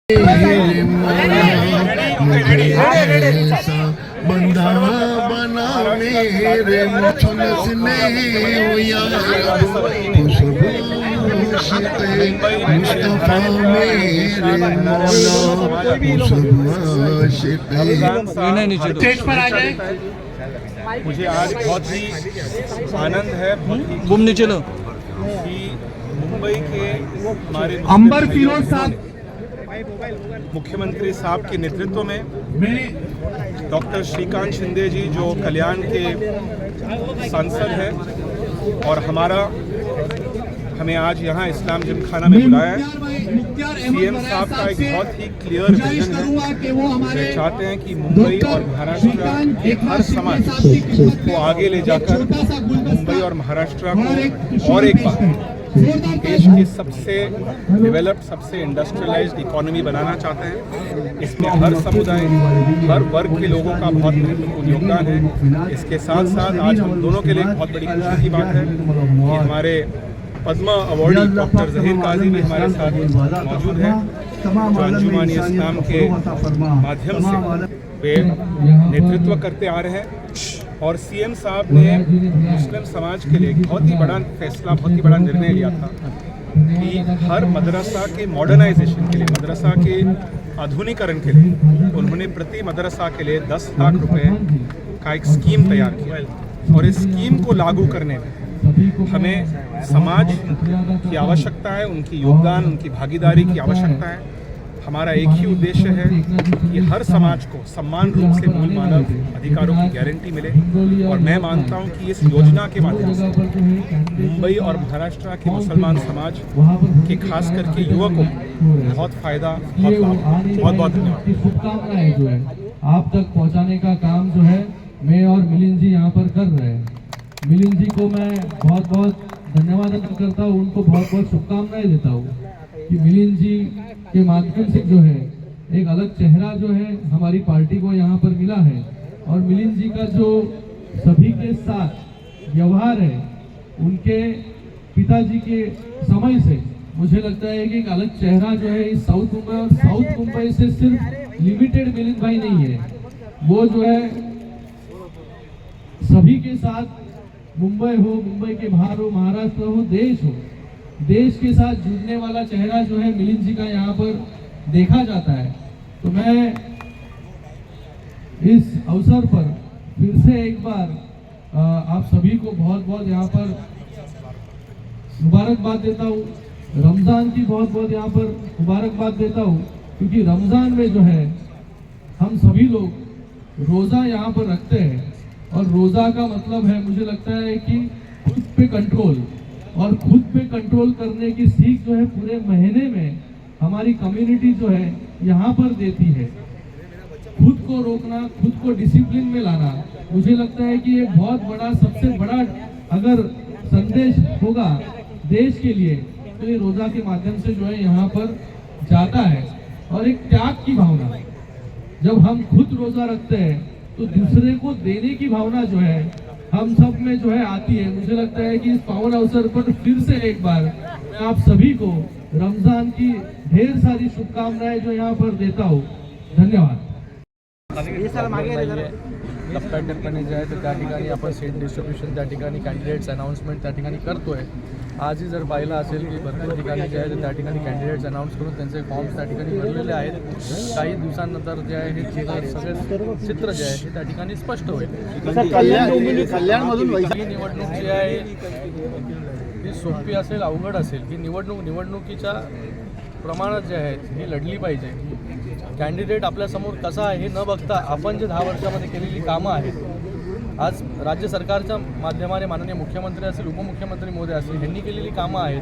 बंधा बना मेरे मुझसे मुस्तफा मेरे मौला स्टेज पर आ जाए। मुझे आज बहुत ही आनंद है, बहुत ही गुम नीचे लो कि मुंबई के हमारे अंबर फिरोज साहब मुख्यमंत्री साहब के नेतृत्व में डॉक्टर श्रीकांत शिंदे जी जो कल्याण के सांसद हैं और हमें आज यहाँ इस्लाम जिमखाना में बुलाया है। सीएम साहब का एक बहुत ही क्लियर विजन है। वे चाहते हैं कि मुंबई और महाराष्ट्र के हर समाज को आगे ले जाकर मुंबई और महाराष्ट्र को और एक बार देश की सबसे डेवलप्ड, सबसे इंडस्ट्रियलाइज्ड इकोनॉमी बनाना चाहते हैं। इसमें हर समुदाय, हर वर्ग के लोगों का बहुत महत्वपूर्ण योगदान है। इसके साथ साथ आज हम दोनों के लिए बहुत बड़ी खुशी की बात है कि हमारे पद्मा अवार्डी डॉक्टर जहीर काजी भी हमारे साथ मौजूद हैं, जो अंजुमान इस्लाम के माध्यम से वे नेतृत्व करते आ रहे हैं। और सीएम साहब ने मुस्लिम समाज के लिए एक बहुत ही बड़ा फैसला, बहुत ही बड़ा निर्णय लिया था कि हर मदरसा के मॉडर्नाइजेशन के लिए, मदरसा के आधुनिकीकरण के लिए उन्होंने प्रति मदरसा के लिए 10 लाख रुपए का एक स्कीम तैयार किया। और इस स्कीम को लागू करने में हमें समाज की आवश्यकता है, उनकी योगदान, उनकी भागीदारी की आवश्यकता है। हमारा एक ही उद्देश्य है कि हर समाज को समान रूप से मूल मानव अधिकारों की गारंटी मिले। और मैं मानता हूं कि इस योजना के माध्यम से मुंबई और महाराष्ट्र के मुसलमान समाज के खास करके युवकों को बहुत फायदा, बहुत लाभ। बहुत बहुत धन्यवाद। शुभकामनाएं जो है आप तक पहुंचाने का काम जो है मैं और मिलिंद जी यहाँ पर कर रहे हैं। मिलिंद जी को मैं बहुत बहुत धन्यवाद करता हूँ, उनको बहुत बहुत शुभकामनाएं देता हूँ कि मिलिंद जी के माध्यम से जो है एक अलग चेहरा जो है हमारी पार्टी को यहाँ पर मिला है। और मिलिंद जी का जो सभी के साथ व्यवहार है, उनके पिताजी के समय से मुझे लगता है कि एक अलग चेहरा जो है इस साउथ मुंबई, और साउथ मुंबई से सिर्फ लिमिटेड मिलिंद भाई नहीं है, वो जो है सभी के साथ मुंबई हो, मुंबई के बाहर हो, महाराष्ट्र हो, देश के साथ जुड़ने वाला चेहरा जो है मिलिंद जी का यहाँ पर देखा जाता है। तो मैं इस अवसर पर फिर से एक बार आप सभी को बहुत बहुत यहाँ पर मुबारकबाद देता हूँ। रमज़ान की बहुत बहुत यहाँ पर मुबारकबाद देता हूँ, क्योंकि रमज़ान में जो है हम सभी लोग रोज़ा यहाँ पर रखते हैं। और रोज़ा का मतलब है, मुझे लगता है कि खुद पे कंट्रोल, और खुद पे कंट्रोल करने की सीख जो है पूरे महीने में हमारी कम्युनिटी जो है यहाँ पर देती है। खुद को रोकना, खुद को डिसिप्लिन में लाना, मुझे लगता है कि ये बहुत बड़ा, सबसे बड़ा अगर संदेश होगा देश के लिए तो ये रोज़ा के माध्यम से जो है यहाँ पर जाता है। और एक त्याग की भावना, जब हम खुद रोज़ा रखते हैं तो दूसरे को देने की भावना जो है हम सब में जो है आती है। मुझे लगता है कि इस पावन अवसर पर फिर से एक बार मैं आप सभी को रमजान की ढेर सारी शुभकामनाएं जो यहाँ पर देता हूँ। धन्यवाद। टप्प्याटप्प्याने जे आहे त्या ठिकाणी आपण सीट डिस्ट्रीब्युशन त्या ठिकाणी कॅन्डिडेट्स अनाउन्समेंट त्या ठिकाणी करतोय। आजही जर पाहिलं असेल की भरपूर ठिकाणी जे आहे त्या ठिकाणी कॅन्डिडेट्स अनाउन्स करून त्यांचे फॉर्म्स त्या ठिकाणी भरलेले आहेत। काही दिवसांनंतर जे आहे हे सगळे चित्र जे आहे त्या ठिकाणी स्पष्ट होईल। ही निवडणूक जी आहे ती सोपी असेल, अवघड असेल, ही निवडणुकीच्या प्रमाणात जे आहे ही लढली पाहिजे। कॅन्डिडेट आपल्यासमोर कसा आहे हे न बघता आपण जे 10 वर्षामध्ये केलेली कामं आहेत, आज राज्य सरकारच्या माध्यमाने माननीय मुख्यमंत्री असतील, उपमुख्यमंत्री महोदय असतील, यांनी केलेली कामं आहेत,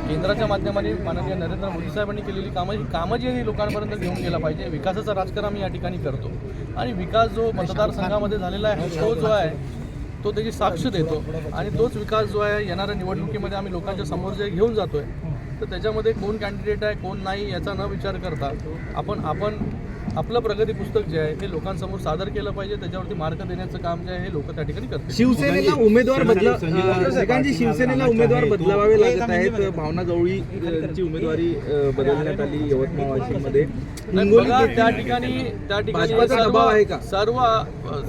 केंद्राच्या माध्यमाने माननीय नरेंद्र मोदी साहेबांनी केलेली कामं, ही कामं जी आहे लोकांपर्यंत घेऊन गेला पाहिजे। विकासाचं राजकारण आम्ही या ठिकाणी करतो आणि विकास जो मतदारसंघामध्ये झालेला आहे तो जो आहे तो त्याची साक्ष देतो आणि तोच विकास जो आहे येणाऱ्या निवडणुकीमध्ये आम्ही लोकांच्या समोर जे घेऊन जातोय, तर त्याच्यामध्ये कोण कॅन्डिडेट आहे कोण नाही याचा न विचार करता आपण आपलं प्रगती पुस्तक जे आहे हे लोकांसमोर सादर केलं पाहिजे, त्याच्यावरती मार्क देण्याचं काम जे आहे हे लोक त्या ठिकाणी करतील. शिवसेनेला उमेदवार श्रीकांतजी, शिवसेनेला उमेदवार बदलावे लागत आहेत. भावना गवळी यांची उमेदवारी बदलण्यात आली यवतमाळ वाशिममध्ये. नाही, बघा, त्या ठिकाणी भाजपाचा दबाव आहे का?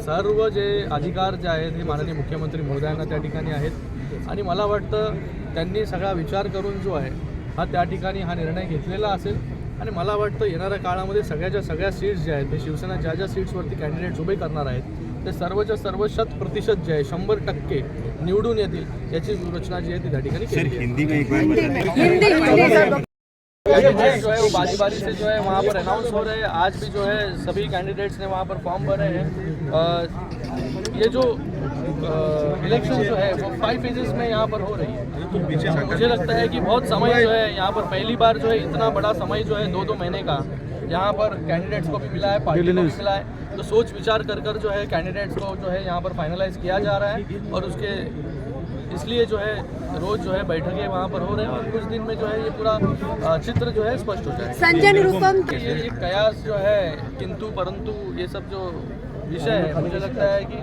सर्व जे अधिकार जे आहेत हे माननीय मुख्यमंत्री महोदयांना त्या ठिकाणी आहेत आणि मला वाटतं त्यांनी सगळा विचार करून जो आहे हा त्या ठिकाणी हा निर्णय घेतलेला असेल आणि मला वाटतं येणाऱ्या काळामध्ये सगळ्या सीट्स ज्या आहेत ते शिवसेना ज्या सीट्सवरती कॅन्डिडेट्स उभे करणार आहेत ते सर्वच्या सर्व 100% जे आहे 100% निवडून येतील याची रचना जी आहे ती त्या ठिकाणी केली है. जो है वो बारी बारी से जो है वहाँ पर अनाउंस हो रहे हैं. आज भी जो है सभी कैंडिडेट्स ने वहाँ पर फॉर्म भरे हैं. ये जो इलेक्शन जो है वो 5 फेजेस में यहाँ पर हो रही है. मुझे लगता है कि बहुत समय जो है यहाँ पर पहली बार जो है इतना बड़ा समय जो है 2-2 महीने का यहाँ पर कैंडिडेट्स को भी मिला है, पार्टी को भी मिला है. तो सोच विचार कर जो है कैंडिडेट्स को जो है यहाँ पर फाइनलाइज किया जा रहा है और उसके इसलिए जो है रोज जो है बैठकें वहाँ पर हो रहे हैं और कुछ दिन में जो है ये पूरा चित्र जो है स्पष्ट हो जाए. संजय निरुपम ये कयास जो है किंतु परंतु ये सब जो विषय है मुझे लगता है कि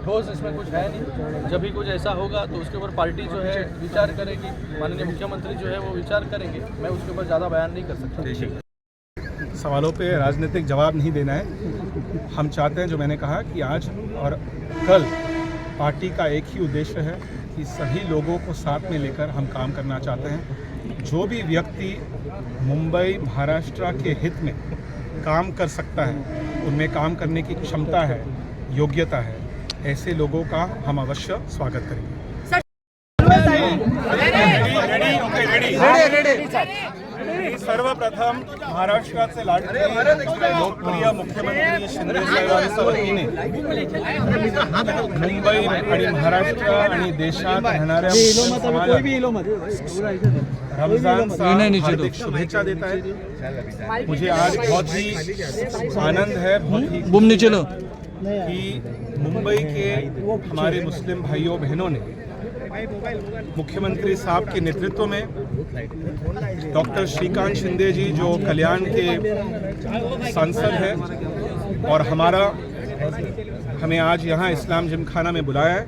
ठोस इसमें कुछ है नहीं. जब भी कुछ ऐसा होगा तो उसके ऊपर पार्टी जो है विचार करेगी, माननीय मुख्यमंत्री जो है वो विचार करेंगे. मैं उसके ऊपर ज़्यादा बयान नहीं कर सकता. सवालों पे राजनीतिक जवाब नहीं देना है. हम चाहते हैं, जो मैंने कहा कि आज और कल पार्टी का एक ही उद्देश्य है कि सभी लोगों को साथ में लेकर हम काम करना चाहते हैं. जो भी व्यक्ति मुंबई महाराष्ट्र के हित में काम कर सकता है, उनमें काम करने की क्षमता है, योग्यता है, ऐसे लोगों का हम अवश्य स्वागत करेंगे. सर्वप्रथम महाराष्ट्राचे लाडके लोकप्रिय मुख्यमंत्री शिंदे साहेबांच्या वतीने मुंबई आणि महाराष्ट्र आणि देशात राहणाऱ्या मुस्लिम समाजाला रमजानचा हार्दिक शुभेच्छा देता है. मुझे आज बहुत ही आनंद है, बहुत ही कि मुंबई के हमारे मुस्लिम भाइयों बहनों ने मुख्यमंत्री साहब के नेतृत्व में डॉक्टर श्रीकांत शिंदे जी जो कल्याण के सांसद हैं और हमें आज यहाँ इस्लाम जिमखाना में बुलाया है.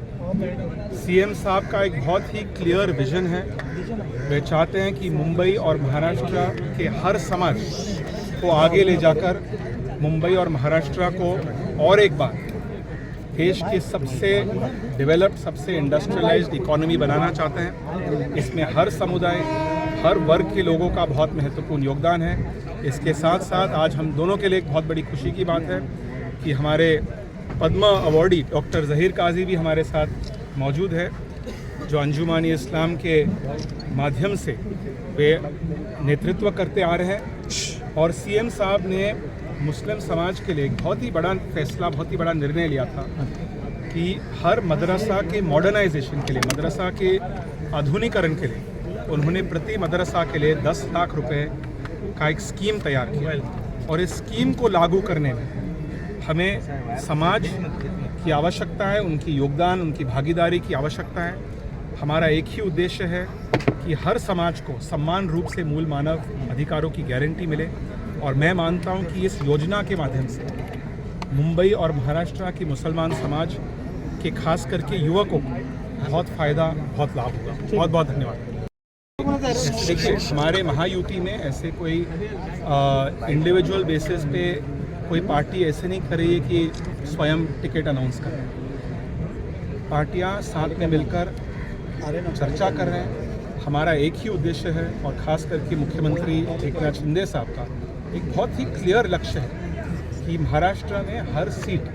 सीएम साहब का एक बहुत ही क्लियर विजन है. वे चाहते हैं कि मुंबई और महाराष्ट्र के हर समाज को आगे ले जाकर मुंबई और महाराष्ट्र को और एक बार देश की सबसे डेवलप्ड, सबसे इंडस्ट्रियलाइज्ड इकोनॉमी बनाना चाहते हैं. इसमें हर समुदाय, हर वर्ग के लोगों का बहुत महत्वपूर्ण योगदान है. इसके साथ साथ आज हम दोनों के लिए एक बहुत बड़ी खुशी की बात है कि हमारे पद्म अवॉर्डी डॉक्टर ज़हीर काजी भी हमारे साथ मौजूद है, जो अंजुमानी इस्लाम के माध्यम से वे नेतृत्व करते आ रहे हैं. और सीएम साहब ने मुस्लिम समाज के लिए एक बहुत ही बड़ा फैसला, बहुत ही बड़ा निर्णय लिया था कि हर मदरसा के मॉडर्नाइजेशन के लिए, मदरसा के आधुनिकीकरण के लिए उन्होंने प्रति मदरसा के लिए 10 लाख रुपए का एक स्कीम तैयार किया. और इस स्कीम को लागू करने में हमें समाज की आवश्यकता है, उनकी योगदान, उनकी भागीदारी की आवश्यकता है. हमारा एक ही उद्देश्य है कि हर समाज को समान रूप से मूल मानव अधिकारों की गारंटी मिले. और मैं मानता हूं कि इस योजना के माध्यम से मुंबई और महाराष्ट्र की मुसलमान समाज के खास करके युवकों को बहुत फ़ायदा, बहुत लाभ होगा. बहुत बहुत धन्यवाद. देखिए, हमारे महायुति में ऐसे कोई इंडिविजुअल बेसिस पे कोई पार्टी ऐसे नहीं कर रही है कि स्वयं टिकट अनाउंस कर रहे हैं. पार्टियां साथ में मिलकर चर्चा कर रहे हैं. हमारा एक ही उद्देश्य है और ख़ास करके मुख्यमंत्री एकनाथ शिंदे साहब का एक बहुत ही क्लियर लक्ष्य है कि महाराष्ट्र में हर सीट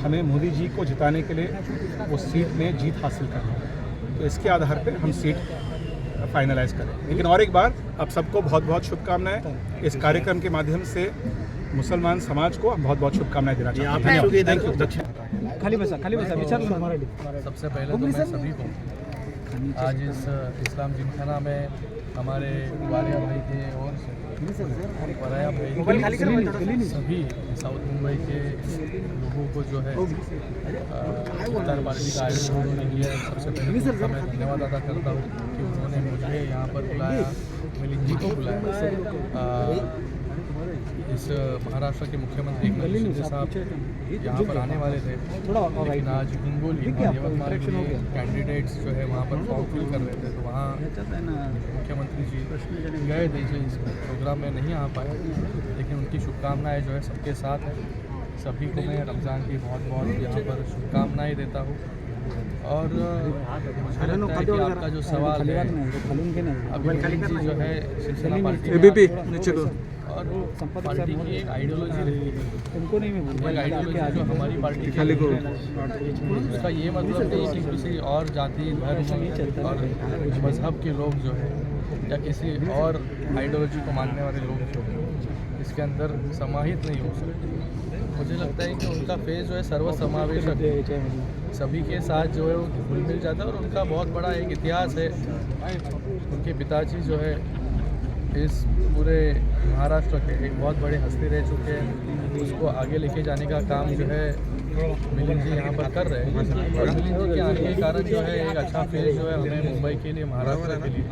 हमें मोदी जी को जिताने के लिए वो सीट में जीत हासिल करना है. तो इसके आधार पर हम सीट फाइनलाइज करें. लेकिन और एक बार आप सबको बहुत बहुत शुभकामनाएं. इस कार्यक्रम के माध्यम से मुसलमान समाज को हम बहुत बहुत शुभकामनाएं देना चाहते हैं. धन्यवाद. Thank you. खाली बसा विचार. सबसे पहले तो मैं सभी को आज इस इस्लाम जिमखाना में हमारे वारिया भाई थे और वराया भाई सभी साउथ मुंबई के लोगों को जो है उत्तर पार्टी का आयोजन उन्होंने किया है. सबसे पहले मैं धन्यवाद अदा करता हूँ कि उन्होंने मुझे यहाँ पर बुलाया, मिलिंद जी को बुलाया. इस महाराष्ट्र के मुख्यमंत्री एकनाथ शिंदे साहब यहाँ पर आने वाले थे, लेकिन आज हिंगोली और यवतमाल के कैंडिडेट्स जो है वहाँ पर फॉर्म फिल कर रहे थे, तो वहाँ मुख्यमंत्री जी गए थे, इस प्रोग्राम में नहीं आ पाए, लेकिन उनकी शुभकामनाएं जो है सबके साथ है। सभी को मैं रमज़ान की बहुत बहुत यहाँ पर शुभकामनाएं देता हूँ। और मुझे लगता है कि आपका जो सवाल है, अभी मिलिंद जी जो है शिवसेना पार्टी और पार्टी की एक आइडियोलॉजी रही है, एक आइडियोलॉजी जो हमारी पार्टी की है, उसका ये मतलब नहीं कि किसी और जाति धर्म और मजहब के लोग जो है या किसी और आइडियोलॉजी को मानने वाले लोग जो है इसके अंदर समाहित नहीं हो सकते। मुझे लगता है कि उनका फेज जो है सर्वसमावेशक है, सभी के साथ जो है वो घुल मिल जाता है और उनका बहुत बड़ा एक इतिहास है। उनके पिताजी जो है इस पूरे महाराष्ट्र के एक बहुत बड़े हस्ती रह चुके हैं, उसको आगे लेके जाने का काम जो है मिलिंद जी यहाँ पर कर रहे हैं। और मिलिंद जी के आने के कारण जो है एक अच्छा फेज जो है हमें मुंबई के लिए, महाराष्ट्र के लिए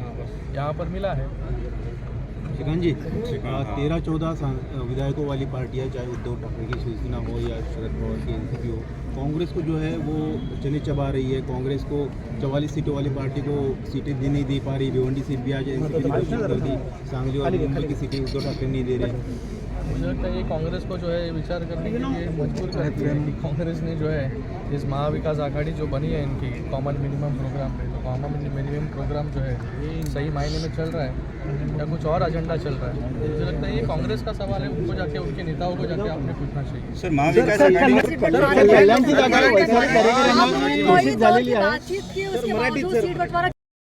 यहाँ पर मिला है। श्रीकांत जी, 13-14 विधायकों वाली पार्टियां, चाहे उद्धव ठाकरे की शिवसेना हो या शरद पवार की एनसीपी हो, कांग्रेस को जो है वो चने चबा रही है। कांग्रेस को 44 सीटों वाली पार्टी को सीटें नहीं दे पा रही। भिवंडी सीट भी आज एनसीपी ने घोषित कर दी, सांगली और मुंबई की सीटें उद्धव ठाकरे नहीं दे रहे। मुझे लगता है ये कांग्रेस को जो है विचार करने के लिए मजबूर करती है कि कांग्रेस ने जो है इस महाविकास आघाड़ी जो बनी है इनकी कॉमन मिनिमम प्रोग्राम पे, तो कॉमन मिनिमम प्रोग्राम जो है सही मायने में चल रहा है या कुछ और एजेंडा चल रहा है। मुझे लगता है ये कांग्रेस का सवाल है, उनको जाके उनके नेताओं को जाके आपने पूछना चाहिए। सर, महाविकास आघाडी बातचीत की उसके बावजूद सीट बंटवारा